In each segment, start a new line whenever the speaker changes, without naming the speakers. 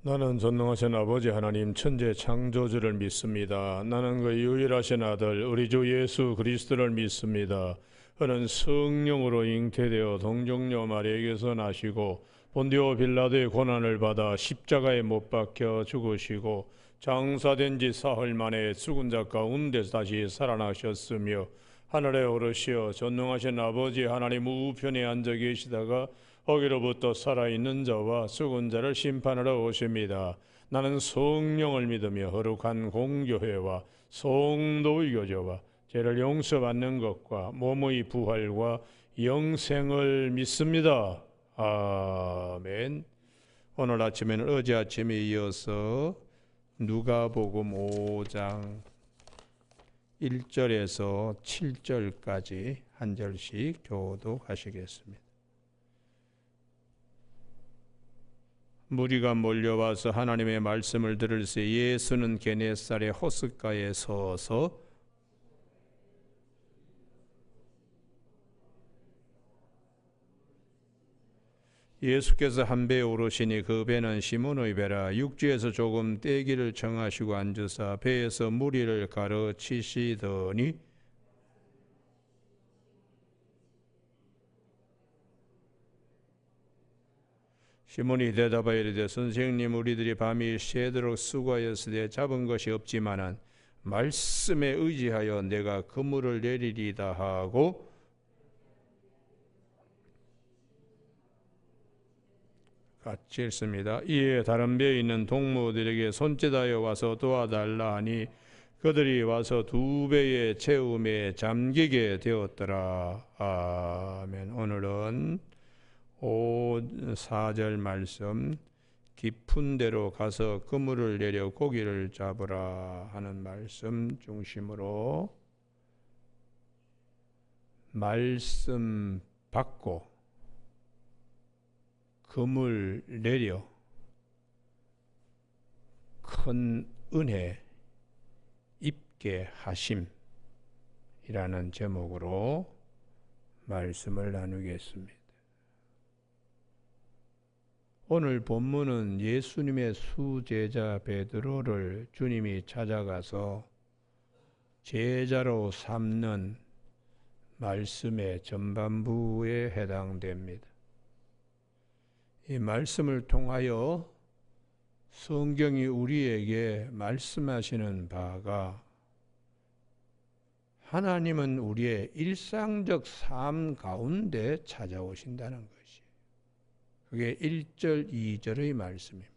나는 전능하신 아버지 하나님 천재 창조주를 믿습니다. 나는 그 유일하신 아들 우리 주 예수 그리스도를 믿습니다. 그는 성령으로 잉태되어 동정녀 마리아에게서 나시고 본디오 빌라도의 고난을 받아 십자가에 못 박혀 죽으시고 장사된 지 사흘 만에 죽은 자 가운데서 다시 살아나셨으며 하늘에 오르시어 전능하신 아버지 하나님 우편에 앉아 계시다가 거기로부터 살아있는 자와 죽은 자를 심판하러 오십니다. 나는 성령을 믿으며 거룩한 공교회와 성도의 교제와 죄를 용서받는 것과 몸의 부활과 영생을 믿습니다. 아멘. 오늘 아침에는 어제 아침에 이어서 누가복음 5장 1절에서 7절까지 한 절씩 교독하시겠습니다. 무리가 몰려와서 하나님의 말씀을 들을새 예수는 게네사렛 호숫가에 서서 예수께서 한 배에 오르시니 그 배는 시몬의 배라. 육지에서 조금 떼기를 정하시고 앉으사 배에서 무리를 가르치시더니 시몬이 대답하여 이르되 선생님, 우리들이 밤이 새도록 수고하였으되 잡은 것이 없지만은 말씀에 의지하여 내가 그물을 내리리다 하고 같이 읽습니다. 이에 다른 배에 있는 동무들에게 손짓하여 와서 도와달라 하니 그들이 와서 두 배의 채움에 잠기게 되었더라. 아멘. 오늘은 4절 말씀, 깊은 데로 가서 그물을 내려 고기를 잡으라 하는 말씀 중심으로 말씀 받고 그물 내려 큰 은혜 입게 하심이라는 제목으로 말씀을 나누겠습니다. 오늘 본문은 예수님의 수제자 베드로를 주님이 찾아가서 제자로 삼는 말씀의 전반부에 해당됩니다. 이 말씀을 통하여 성경이 우리에게 말씀하시는 바가 하나님은 우리의 일상적 삶 가운데 찾아오신다는 것이에요. 그게 1절, 2절의 말씀입니다.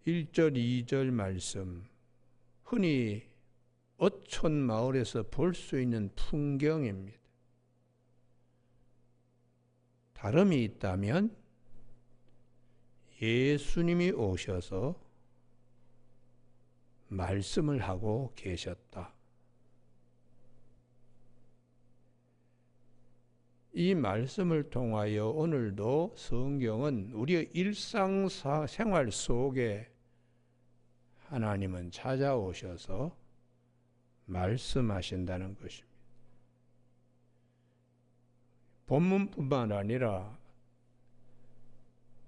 1절, 2절 말씀, 흔히 어촌 마을에서 볼 수 있는 풍경입니다. 다름이 있다면 예수님이 오셔서 말씀을 하고 계셨다. 이 말씀을 통하여 오늘도 성경은 우리의 일상생활 속에 하나님은 찾아오셔서 말씀하신다는 것입니다. 본문뿐만 아니라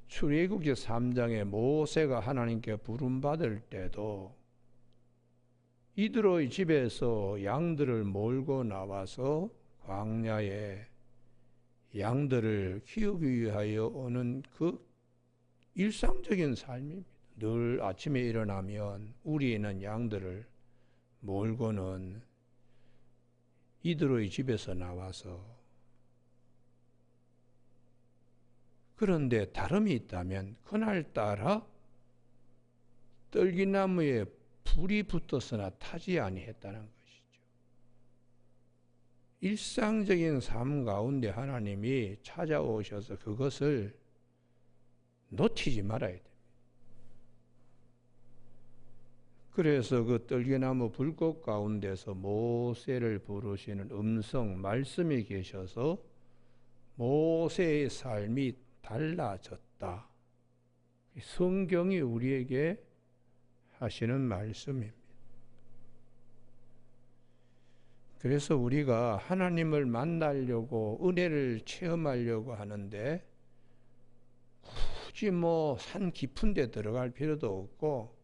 출애굽기 3장에 모세가 하나님께 부름받을 때도 이드로의 집에서 양들을 몰고 나와서 광야에 양들을 키우기 위하여 오는 그 일상적인 삶입니다. 늘 아침에 일어나면 우리는 양들을 몰고는 이드로의 집에서 나와서, 그런데 다름이 있다면 그날따라 떨기나무에 불이 붙었으나 타지 아니했다는 것이죠. 일상적인 삶 가운데 하나님이 찾아오셔서 그것을 놓치지 말아야 됩니다. 그래서 그 떨기나무 불꽃 가운데서 모세를 부르시는 음성, 말씀이 계셔서 모세의 삶이 달라졌다. 성경이 우리에게 하시는 말씀입니다. 그래서 우리가 하나님을 만나려고 은혜를 체험하려고 하는데 굳이 산 깊은 데 들어갈 필요도 없고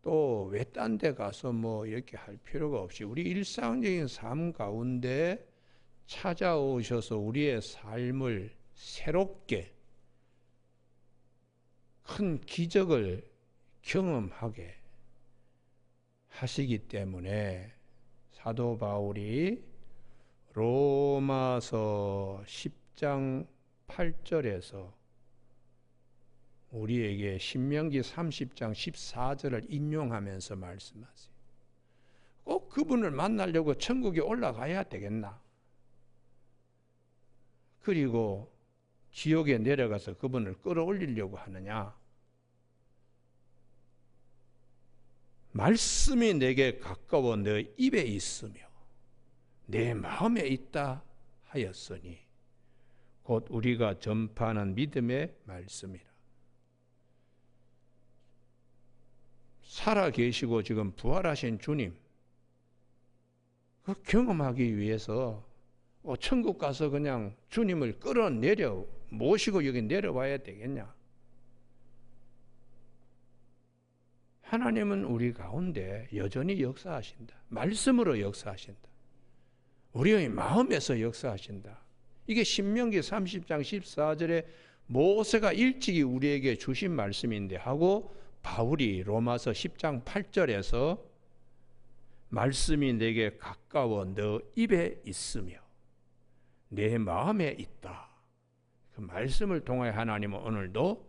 또 왜 딴 데 가서 이렇게 할 필요가 없이 우리 일상적인 삶 가운데 찾아오셔서 우리의 삶을 새롭게 큰 기적을 경험하게 하시기 때문에 사도 바울이 로마서 10장 8절에서 우리에게 신명기 30장 14절을 인용하면서 말씀하세요. 꼭 그분을 만나려고 천국에 올라가야 되겠나? 그리고 지옥에 내려가서 그분을 끌어올리려고 하느냐? 말씀이 내게 가까워 내 입에 있으며 내 마음에 있다 하였으니 곧 우리가 전파하는 믿음의 말씀이라. 살아계시고 지금 부활하신 주님, 그 경험하기 위해서 천국 가서 그냥 주님을 끌어내려 모시고 여기 내려와야 되겠냐? 하나님은 우리 가운데 여전히 역사하신다. 말씀으로 역사하신다. 우리의 마음에서 역사하신다. 이게 신명기 30장 14절에 모세가 일찍이 우리에게 주신 말씀인데 하고 바울이 로마서 10장 8절에서 말씀이 내게 가까워 너 입에 있으며 내 마음에 있다. 그 말씀을 통해 하나님은 오늘도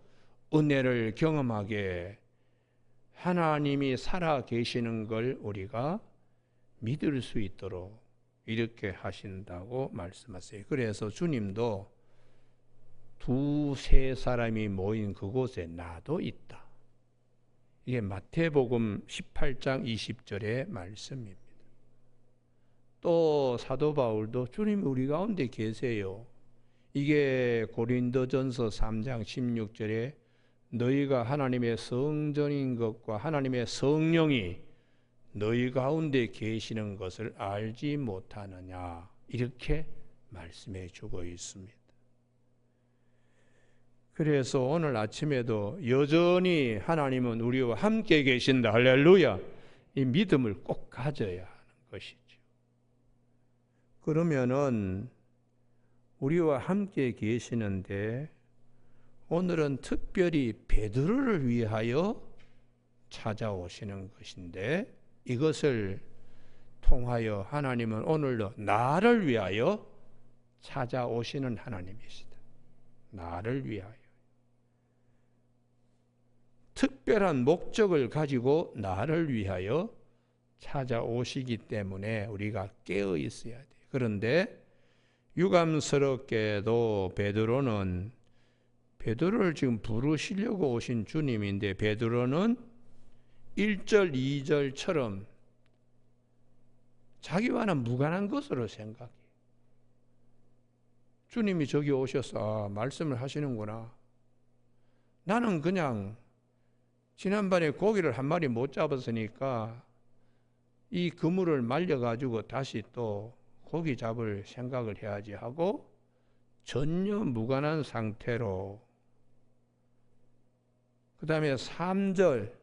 은혜를 경험하게 하나님이 살아 계시는 걸 우리가 믿을 수 있도록 이렇게 하신다고 말씀하세요. 그래서 주님도 두세 사람이 모인 그곳에 나도 있다. 이게 마태복음 18장 20절의 말씀입니다. 또 사도 바울도 주님 우리 가운데 계세요. 이게 고린도전서 3장 16절에 너희가 하나님의 성전인 것과 하나님의 성령이 너희 가운데 계시는 것을 알지 못하느냐 이렇게 말씀해 주고 있습니다. 그래서 오늘 아침에도 여전히 하나님은 우리와 함께 계신다. 할렐루야. 이 믿음을 꼭 가져야 하는 것이죠. 그러면은 우리와 함께 계시는데 오늘은 특별히 베드로를 위하여 찾아오시는 것인데 이것을 통하여 하나님은 오늘도 나를 위하여 찾아오시는 하나님이시다. 나를 위하여. 특별한 목적을 가지고 나를 위하여 찾아오시기 때문에 우리가 깨어 있어야 돼요. 그런데 유감스럽게도 베드로를 지금 부르시려고 오신 주님인데 베드로는 1절, 2절처럼 자기와는 무관한 것으로 생각해. 주님이 저기 오셔서 말씀을 하시는구나. 나는 그냥 지난번에 고기를 한 마리 못 잡았으니까 이 그물을 말려가지고 다시 또 고기 잡을 생각을 해야지 하고 전혀 무관한 상태로 그 다음에 3절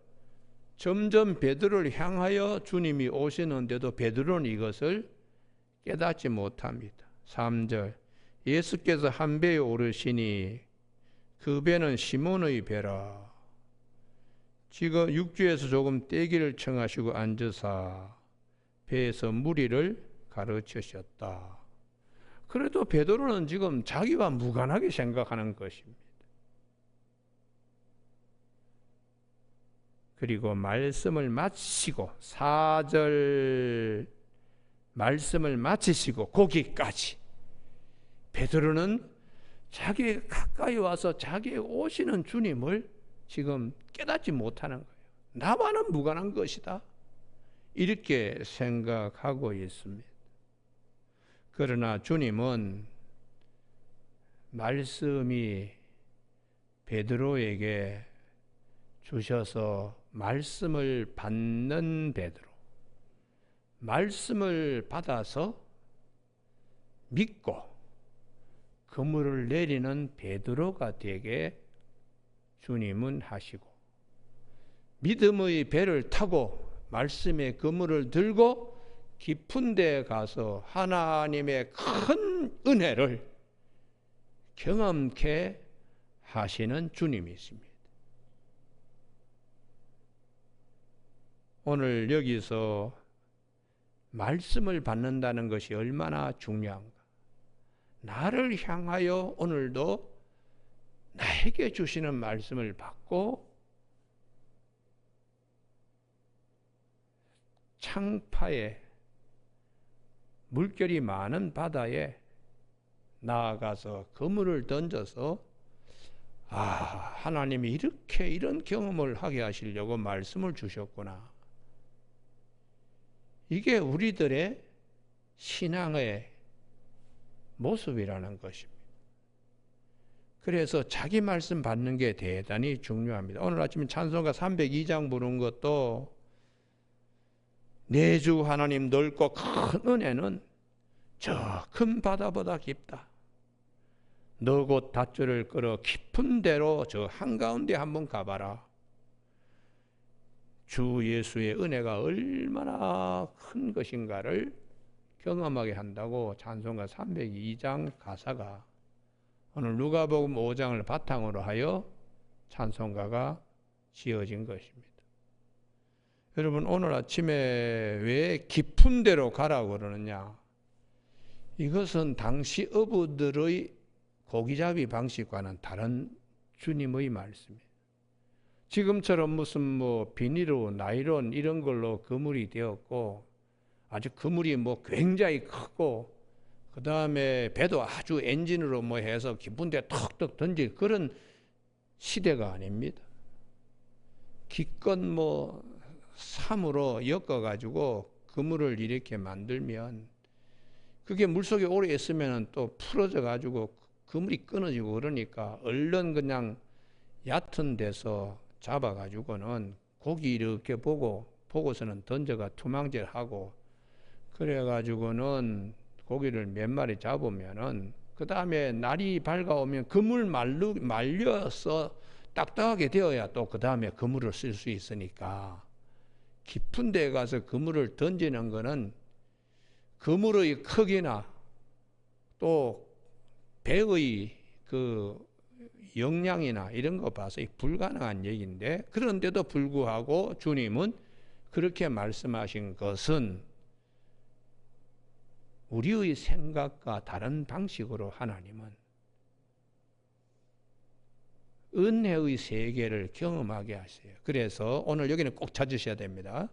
점점 베드로를 향하여 주님이 오시는데도 베드로는 이것을 깨닫지 못합니다. 3절 예수께서 한 배에 오르시니 그 배는 시몬의 배라. 지금 육지에서 조금 떼기를 청하시고 앉으사 배에서 무리를 가르치셨다. 그래도 베드로는 지금 자기와 무관하게 생각하는 것입니다. 그리고 말씀을 마치고 4절 말씀을 마치시고 거기까지 베드로는 자기 가까이 와서 자기의 오시는 주님을 지금 깨닫지 못하는 거예요. 나와는 무관한 것이다. 이렇게 생각하고 있습니다. 그러나 주님은 말씀이 베드로에게 주셔서 말씀을 받는 베드로, 말씀을 받아서 믿고 그물을 내리는 베드로가 되게 주님은 하시고, 믿음의 배를 타고 말씀의 그물을 들고 깊은 데에 가서 하나님의 큰 은혜를 경험케 하시는 주님이십니다. 오늘 여기서 말씀을 받는다는 것이 얼마나 중요한가. 나를 향하여 오늘도 나에게 주시는 말씀을 받고 창파에 물결이 많은 바다에 나아가서 그물을 던져서 하나님이 이렇게 이런 경험을 하게 하시려고 말씀을 주셨구나. 이게 우리들의 신앙의 모습이라는 것입니다. 그래서 자기 말씀 받는 게 대단히 중요합니다. 오늘 아침에 찬송가 302장 부른 것도 내 주 하나님 넓고 큰 은혜는 저 큰 바다보다 깊다. 너 곧 닷줄을 끌어 깊은 데로 저 한가운데 한번 가봐라. 주 예수의 은혜가 얼마나 큰 것인가를 경험하게 한다고 찬송가 302장 가사가 오늘 누가복음 5장을 바탕으로 하여 찬송가가 지어진 것입니다. 여러분, 오늘 아침에 왜 깊은 데로 가라고 그러느냐? 이것은 당시 어부들의 고기잡이 방식과는 다른 주님의 말씀이에요. 지금처럼 무슨 비닐로 나일론 이런 걸로 그물이 되었고, 아주 그물이 굉장히 크고, 그 다음에 배도 아주 엔진으로 해서 깊은 데 턱턱 던질 그런 시대가 아닙니다. 기껏 삼으로 엮어가지고 그물을 이렇게 만들면 그게 물속에 오래 있으면 또 풀어져가지고 그물이 끊어지고 그러니까 얼른 그냥 얕은 데서 잡아가지고는 고기 이렇게 보고서는 던져가 투망질하고 그래가지고는 고기를 몇 마리 잡으면은 그 다음에 날이 밝아오면 그물 말려서 딱딱하게 되어야 또 그 다음에 그물을 쓸 수 있으니까 깊은 데 가서 그물을 던지는 거는 그물의 크기나 또 배의 그 역량이나 이런 거 봐서 불가능한 얘기인데, 그런데도 불구하고 주님은 그렇게 말씀하신 것은 우리의 생각과 다른 방식으로 하나님은 은혜의 세계를 경험하게 하세요. 그래서 오늘 여기는 꼭 찾으셔야 됩니다.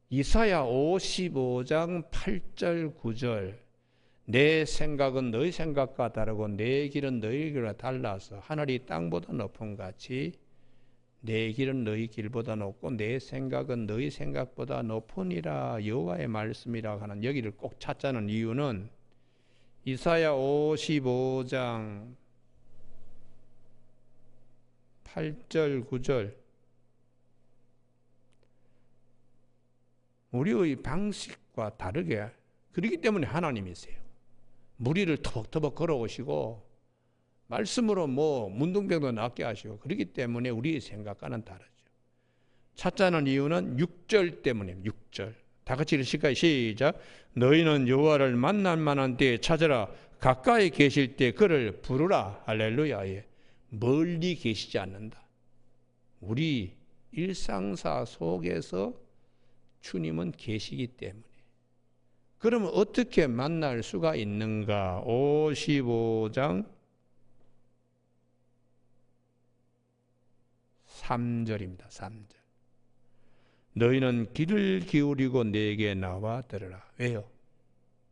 이사야 55장 8절 9절 내 생각은 너희 생각과 다르고 내 길은 너희 길과 달라서 하늘이 땅보다 높음 같이 내 길은 너희 길보다 높고 내 생각은 너희 생각보다 높으니라 여호와의 말씀이라 하는 여기를 꼭 찾자는 이유는 이사야 55장 8절 9절 우리의 방식과 다르게 그렇기 때문에 하나님이세요. 무리를 터벅터벅 걸어오시고 말씀으로 문둥병도 낫게 하시고 그렇기 때문에 우리의 생각과는 다르죠. 찾자는 이유는 6절 때문입니다. 6절 다 같이 읽으실까요? 시작. 너희는 여호와를 만날 만한 때에 찾으라. 가까이 계실 때 그를 부르라. 할렐루야. 예. 멀리 계시지 않는다. 우리 일상사 속에서 주님은 계시기 때문에. 그러면 어떻게 만날 수가 있는가? 55장 3절입니다. 3절. 너희는 귀를 기울이고 내게 나와 들으라. 왜요?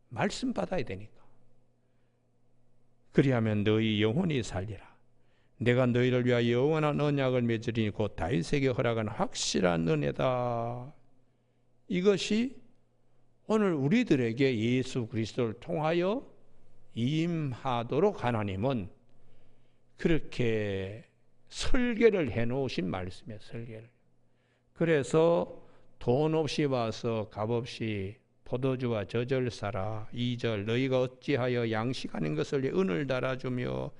말씀 받아야 되니까. 그리하면 너희 영혼이 살리라. 내가 너희를 위하여 영원한 언약을 맺으리니 곧 다윗에게 허락한 확실한 은혜다. 이것이 오늘 우리들에게 예수 그리스도를 통하여 임하도록 하나님은 그렇게 설계를 해놓으신 말씀이에요. 설계를. 그래서 돈 없이 와서 값 없이
포도주와 젖을 사라. 2절 너희가 어찌하여 양식 아닌 것을 위해 은을 달아주며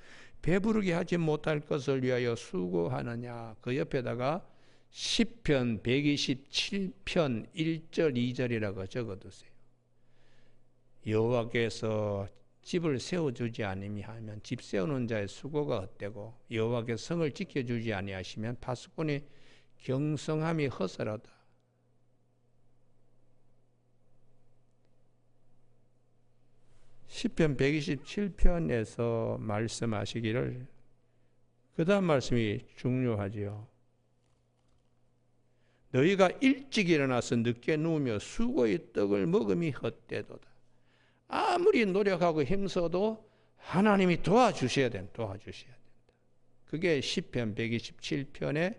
배부르게 하지 못할 것을 위하여 수고하느냐. 그 옆에다가 시편 127편 1절 2절이라고 적어두세요. 여호와께서 집을 세워주지 아니하면 집 세우는 자의 수고가 헛되고 여호와께서 성을 지켜주지 아니하시면 파수꾼의 경성함이 허설하다. 시편 127편에서 말씀하시기를 그 다음 말씀이 중요하지요. 너희가 일찍 일어나서 늦게 누우며 수고의 떡을 먹음이 헛되도다. 아무리 노력하고 힘써도 하나님이 도와주셔야 된다. 도와주셔야 된다. 그게 시편 127편의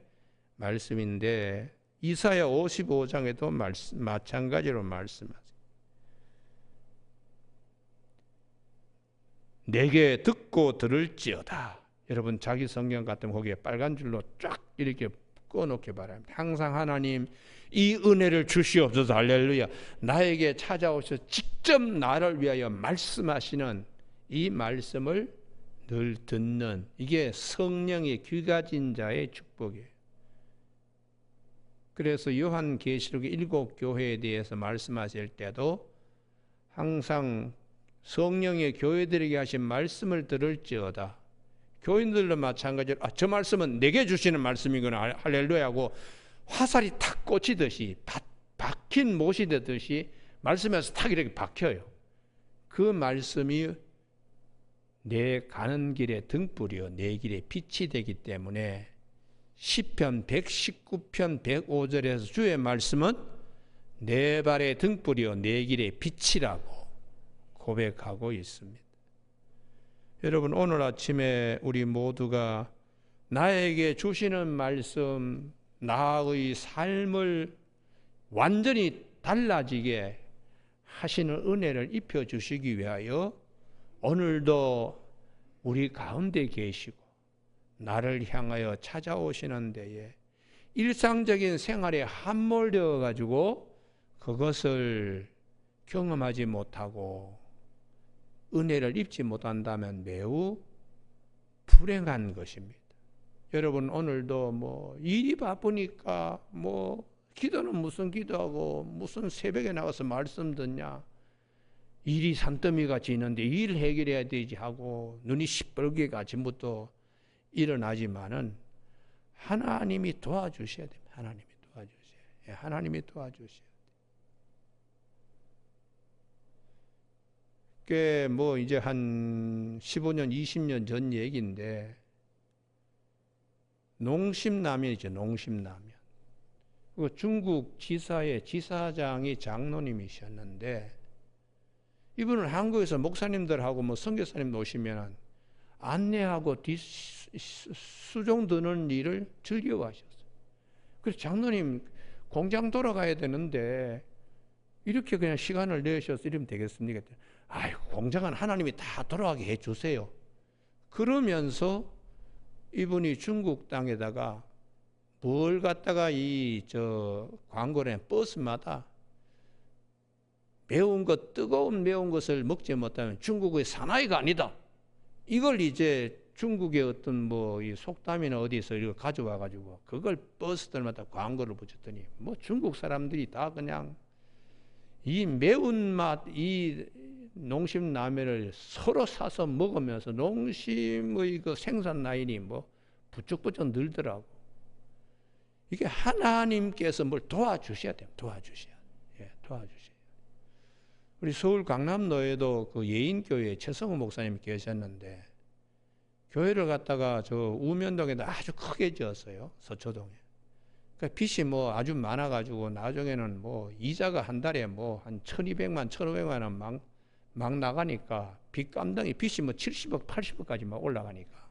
말씀인데 이사야 55장에도 마찬가지로 말씀하세요. 내게 듣고 들을지어다. 여러분 자기 성경 같으면 거기에 빨간 줄로 쫙 이렇게 꺼놓기 바랍니다. 항상 하나님 이 은혜를 주시옵소서. 할렐루야. 나에게 찾아오셔서 직접 나를 위하여 말씀하시는 이 말씀을 늘 듣는 이게 성령의 귀가진 자의 축복이에요. 그래서 요한계시록 7교회에 대해서 말씀하실 때도 항상 성령의 교회들에게 하신 말씀을 들을지어다. 교인들도 마찬가지로 저 말씀은 내게 주시는 말씀이구나 할렐루야고 화살이 탁 꽂히듯이 박힌 못이 되듯이 말씀에서 탁 이렇게 박혀요. 그 말씀이 내 가는 길의 등불이요 내 길의 빛이 되기 때문에 시편 119편 105절에서 주의 말씀은 내 발의 등불이요 내 길의 빛이라고 고백하고 있습니다. 여러분 오늘 아침에 우리 모두가 나에게 주시는 말씀 나의 삶을 완전히 달라지게 하시는 은혜를 입혀주시기 위하여 오늘도 우리 가운데 계시고 나를 향하여 찾아오시는 데에 일상적인 생활에 함몰되어 가지고 그것을 경험하지 못하고 은혜를 입지 못한다면 매우 불행한 것입니다. 여러분 오늘도 일이 바쁘니까 기도는 무슨 기도하고 무슨 새벽에 나가서 말씀 듣냐. 일이 산더미가 지는데 일 해결해야 되지 하고 눈이 시뻘게 아침부터 일어나지만은 하나님이 도와주셔야 됩니다. 하나님이 도와주셔야 돼요. 하나님이 도와주셔야 돼요. 꽤 이제 한 15년, 20년 전 얘기인데 농심라면이죠. 농심라면. 그 중국 지사의 지사장이 장로님이셨는데 이분은 한국에서 목사님들하고 선교사님 오시면 안내하고 수종 드는 일을 즐겨하셨어요. 그래서 장로님 공장 돌아가야 되는데 이렇게 그냥 시간을 내셔서 이러면 되겠습니까? 아이고 공장은 하나님이 다 돌아가게 해주세요. 그러면서 이분이 중국 땅에다가 뭘 갖다가 광고를 버스마다 매운 것, 뜨거운 매운 것을 먹지 못하면 중국의 사나이가 아니다. 이걸 이제 중국의 어떤 이 속담이나 어디서 이거 가져와 가지고 그걸 버스들마다 광고를 붙였더니 중국 사람들이 다 그냥 이 매운맛, 이 농심 라면을 서로 사서 먹으면서 농심의 그 생산 라인이 부쩍부쩍 늘더라고. 이게 하나님께서 뭘 도와주셔야 돼요. 도와주셔야 돼요. 도와주셔야 돼요. 우리 서울 강남로에도 그 예인교회 최성호 목사님이 계셨는데 교회를 갖다가 저 우면동에다 아주 크게 지었어요. 서초동에. 그러니까 빚이 아주 많아가지고 나중에는 이자가 한 달에 한 1,200만, 1,500만 원 막 나가니까 빚 감당이 빚이 70억, 80억까지 막 올라가니까.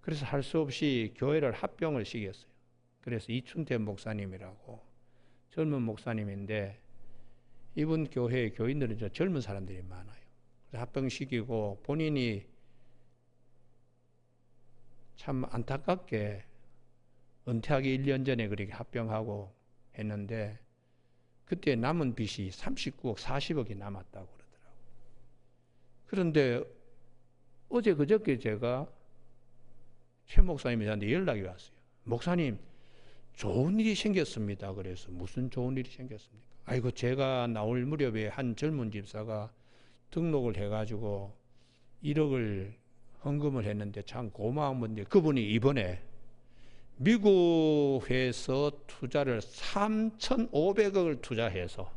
그래서 할 수 없이 교회를 합병을 시켰어요. 그래서 이춘태 목사님이라고 젊은 목사님인데 이분 교회의 교인들은 젊은 사람들이 많아요. 그래서 합병시키고 본인이 참 안타깝게 은퇴하기 1년 전에 그렇게 합병하고 했는데 그때 남은 빚이 39억 40억이 남았다고 그러더라고요. 그런데 어제 그저께 제가 최 목사님이 저한테 연락이 왔어요. 목사님, 좋은 일이 생겼습니다. 그래서 무슨 좋은 일이 생겼습니까? 아이고, 제가 나올 무렵에 한 젊은 집사가 등록을 해가지고 1억을 헌금을 했는데 참 고마운 분인데 그분이 이번에 미국에서 투자를 3,500억을 투자해서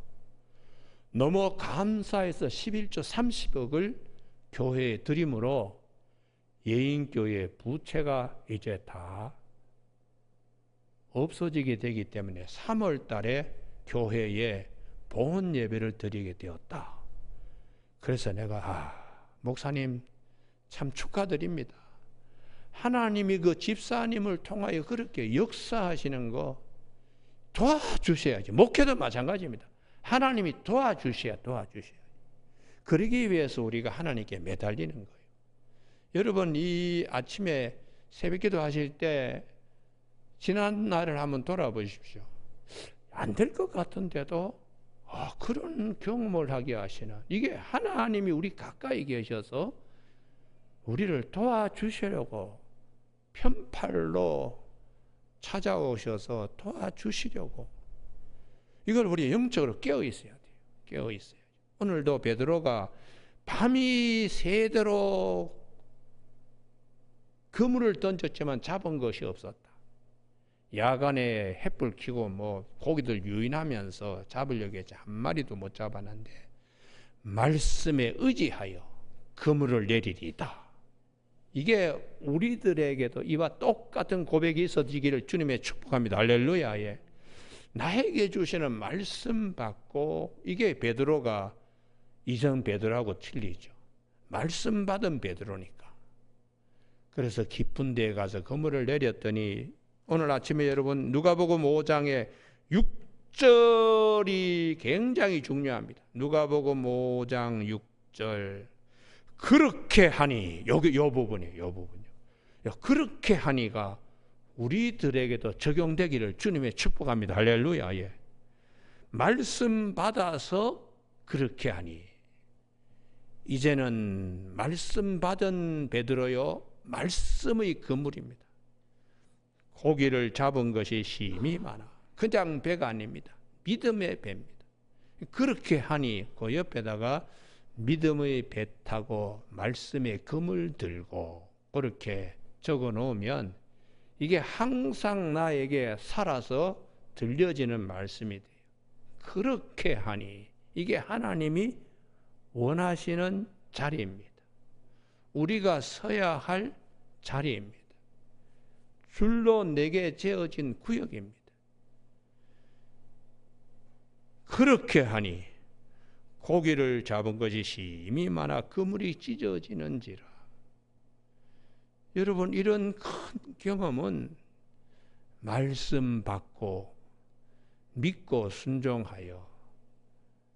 너무 감사해서 11조 30억을 교회에 드림으로 예인교회 부채가 이제 다 없어지게 되기 때문에 3월 달에 교회에 봉헌 예배를 드리게 되었다. 그래서 내가 목사님 참 축하드립니다. 하나님이 그 집사님을 통하여 그렇게 역사하시는 거 도와주셔야지. 목회도 마찬가지입니다. 하나님이 도와주셔야. 그러기 위해서 우리가 하나님께 매달리는 거예요. 여러분, 이 아침에 새벽기도 하실 때 지난 날을 한번 돌아보십시오. 안 될 것 같은데도 그런 경험을 하게 하시는, 이게 하나님이 우리 가까이 계셔서 우리를 도와주시려고 편팔로 찾아오셔서 도와주시려고, 이걸 우리 영적으로 깨어 있어야 돼요. 깨어 있어야. 오늘도 베드로가 밤이 새도록 그물을 던졌지만 잡은 것이 없었다. 야간에 햇불 켜고 뭐 고기들 유인하면서 잡으려고 했지 한 마리도 못 잡았는데 말씀에 의지하여 그물을 내리리다. 이게 우리들에게도 이와 똑같은 고백이 있어지기를 주님의 축복합니다. 할렐루야. 예. 나에게 주시는 말씀 받고, 이게 베드로가 이전 베드로하고 틀리죠. 말씀 받은 베드로니까. 그래서 깊은 데에 가서 그물을 내렸더니 오늘 아침에 여러분 누가복음 5장의 6절이 굉장히 중요합니다. 누가복음 5장 6절. 그렇게 하니, 여기 요 부분이에요. 그렇게 하니가 우리들에게도 적용되기를 주님의 축복합니다. 할렐루야. 예. 말씀 받아서 그렇게 하니. 이제는 말씀 받은 베드로요, 말씀의 그물입니다. 고기를 잡은 것이 심히 많아. 그냥 배가 아닙니다. 믿음의 배입니다. 그렇게 하니 그 옆에다가 믿음의 배 타고 말씀의 금을 들고 그렇게 적어 놓으면 이게 항상 나에게 살아서 들려지는 말씀이 돼요. 그렇게 하니, 이게 하나님이 원하시는 자리입니다. 우리가 서야 할 자리입니다. 줄로 내게 재어진 구역입니다. 그렇게 하니 고기를 잡은 것이 심히 많아 그물이 찢어지는지라. 여러분, 이런 큰 경험은 말씀 받고 믿고 순종하여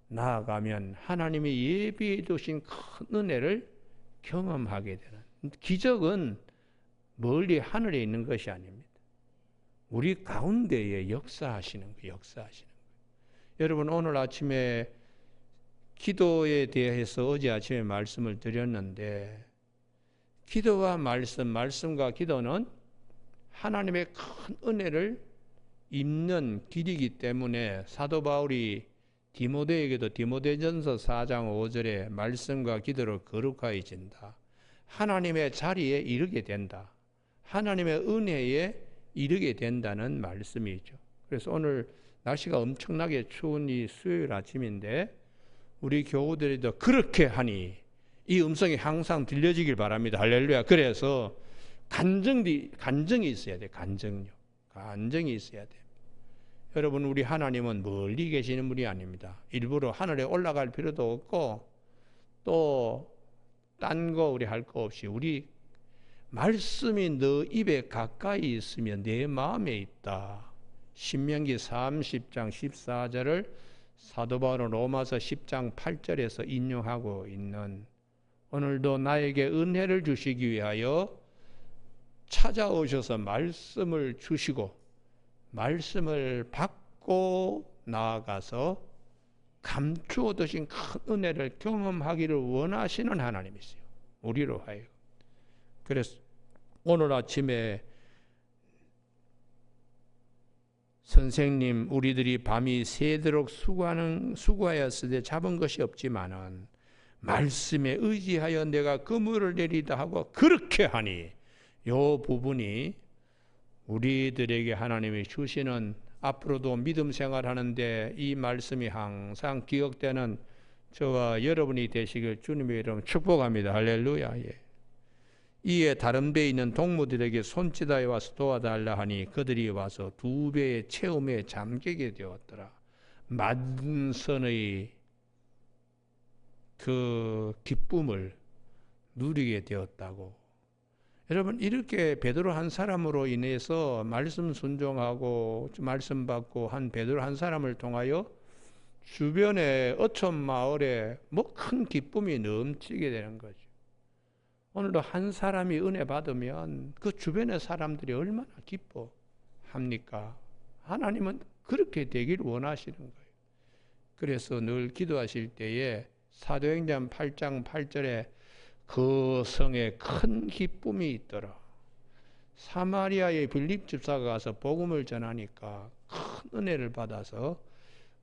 나아가면 하나님이 예비해 두신 큰 은혜를 경험하게 되는, 기적은 멀리 하늘에 있는 것이 아닙니다. 우리 가운데에 역사하시는 거예요. 여러분, 오늘 아침에 기도에 대해서 어제 아침에 말씀을 드렸는데, 기도와 말씀과 기도는 하나님의 큰 은혜를 입는 길이기 때문에 사도 바울이 디모데에게도 디모데전서 4장 5절에 말씀과 기도로 거룩하여진다. 하나님의 자리에 이르게 된다. 하나님의 은혜에 이르게 된다는 말씀이죠. 그래서 오늘 날씨가 엄청나게 추운 이 수요일 아침인데 우리 교우들이 더 그렇게 하니 이 음성이 항상 들려지길 바랍니다. 할렐루야. 그래서 간정이 있어야 돼. 간정이 있어야 돼. 여러분, 우리 하나님은 멀리 계시는 분이 아닙니다. 일부러 하늘에 올라갈 필요도 없고 또 딴 거 우리 할 거 없이 우리 말씀이 너 입에 가까이 있으면 내 마음에 있다. 신명기 30장 14절을 사도 바울은 로마서 10장 8절에서 인용하고 있는, 오늘도 나에게 은혜를 주시기 위하여 찾아오셔서 말씀을 주시고 말씀을 받고 나아가서 감추어 두신 큰 은혜를 경험하기를 원하시는 하나님이세요. 우리로 하여금. 그래서 오늘 아침에 선생님 우리들이 밤이 새도록 수고하였으되 잡은 것이 없지만은 말씀에 의지하여 내가 그물을 내리다 하고 그렇게 하니 요 부분이 우리들에게 하나님이 주시는 앞으로도 믿음 생활하는데 이 말씀이 항상 기억되는 저와 여러분이 되시길 주님의 이름으로 축복합니다. 할렐루야. 예. 이에 다른 배에 있는 동무들에게 손짓하여 와서 도와달라 하니 그들이 와서 2배의 체험에 잠기게 되었더라. 만선의 그 기쁨을 누리게 되었다고. 여러분 이렇게 베드로 한 사람으로 인해서 말씀 순종하고 말씀 받고 한 베드로 한 사람을 통하여 주변의 어촌 마을에 뭐 큰 기쁨이 넘치게 되는 거죠. 오늘도 한 사람이 은혜 받으면 그 주변의 사람들이 얼마나 기뻐합니까? 하나님은 그렇게 되길 원하시는 거예요. 그래서 늘 기도하실 때에 사도행전 8장 8절에 그 성에 큰 기쁨이 있더라. 사마리아의 빌립 집사가 가서 복음을 전하니까 큰 은혜를 받아서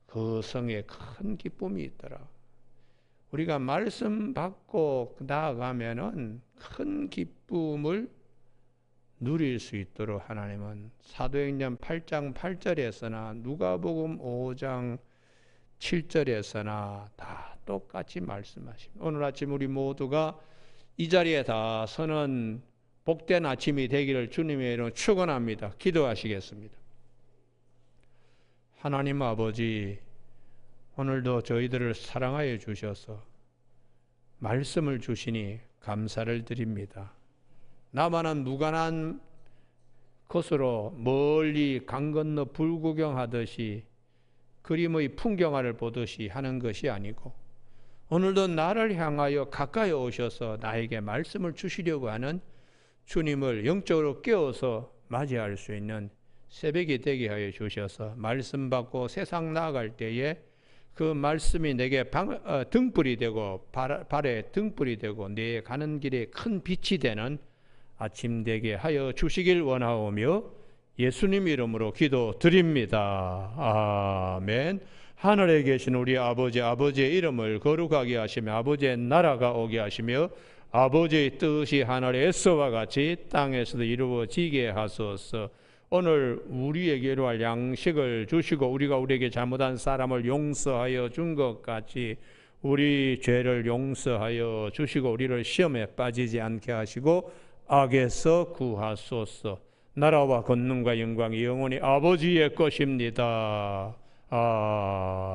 그 성에 큰 기쁨이 있더라. 우리가 말씀 받고 나아가면은 큰 기쁨을 누릴 수 있도록 하나님은 사도행전 8장 8절에서나 누가복음 5장 7절에서나 다 똑같이 말씀하십니다. 오늘 아침 우리 모두가 이 자리에 다 서는 복된 아침이 되기를 주님의 이름으로 축원합니다. 기도하시겠습니다. 하나님 아버지, 오늘도 저희들을 사랑하여 주셔서 말씀을 주시니 감사를 드립니다. 나만한 무관한 것으로 멀리 강 건너 불구경하듯이 그림의 풍경화를 보듯이 하는 것이 아니고 오늘도 나를 향하여 가까이 오셔서 나에게 말씀을 주시려고 하는 주님을 영적으로 깨워서 맞이할 수 있는 새벽이 되게 하여 주셔서 말씀 받고 세상 나아갈 때에 그 말씀이 내게 등불이 되고 발에 등불이 되고 내 가는 길에 큰 빛이 되는 아침 되게 하여 주시길 원하오며 예수님 이름으로 기도드립니다. 아멘. 하늘에 계신 우리 아버지, 아버지의 이름을 거룩하게 하시며 아버지의 나라가 오게 하시며 아버지의 뜻이 하늘에서와 같이 땅에서도 이루어지게 하소서. 오늘 우리에게 이루할 양식을 주시고 우리가 우리에게 잘못한 사람을 용서하여 준 것 같이 우리 죄를 용서하여 주시고 우리를 시험에 빠지지 않게 하시고 악에서 구하소서. 나라와 권능과 영광이 영원히 아버지의 것입니다. 아멘.